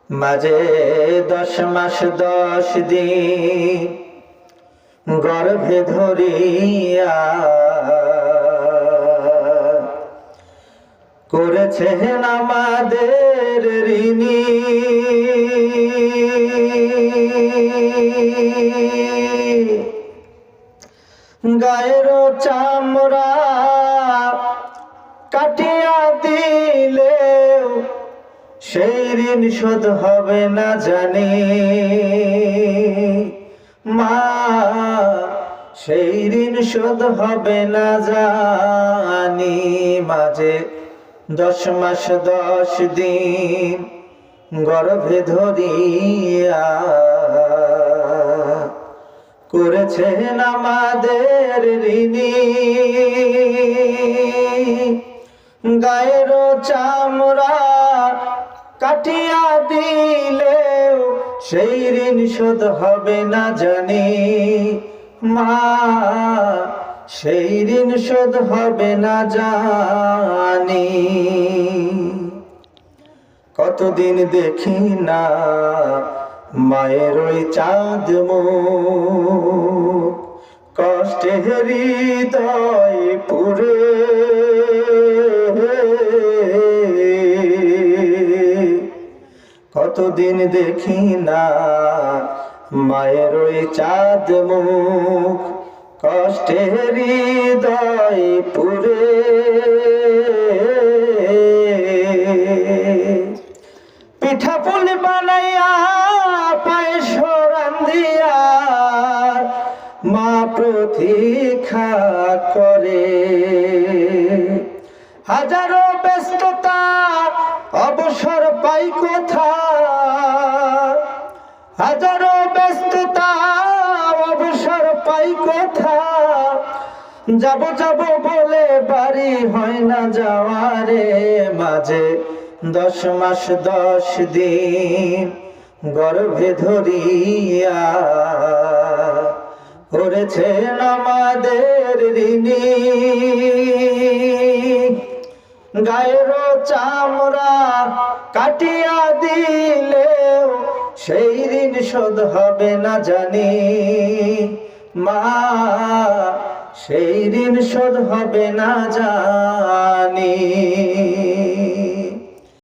মাঝে 10 মাস 10 দিন গর্ভে ধরিয়া করেছেন আমাদের ঋণী। গায়ের চামড়া কাটিয়া দিলেও সেই ঋণ শোধ হবে না জানি মা, সেই ঋণ শোধ হবে না জানি। মাঝে 10 মাস 10 দিন গর্ভে ধরিয়া করেছেন আমাদের ঋণী। গায়ের চামড়া কাটিয়া দিলেও সেই ঋণ শোধ হবে না জানি মা, সেই ঋণ শোধ হবে না জানি। কতদিন দেখি না মায়ের ওই চাঁদ মুখ, কষ্টে হৃদয় পুরে কতদিন দেখি না মায়ের ওই চাঁদ মুখ, কষ্টে হৃদয় পুরে। পিঠা পুলি বানাইয়া পায়েস রান্ধিয়া মা প্রতীক্ষা করে। হাজারো ব্যস্ততা অবসর পাই কোথা, হাজারো ব্যস্ততা অবসর পাই কোথা। যাব যাব বলে বাড়ি হয় না যাওয়ারে। মাঝে 10 মাস 10 দিন গর্ভে ধরিয়া করেছেন আমাদের ঋণী। গায়ের চামড়া কাটিয়া দিলেও সেই ঋণ শোধ হবে না জানি মা, সেই ঋণ শোধ হবে না জানি।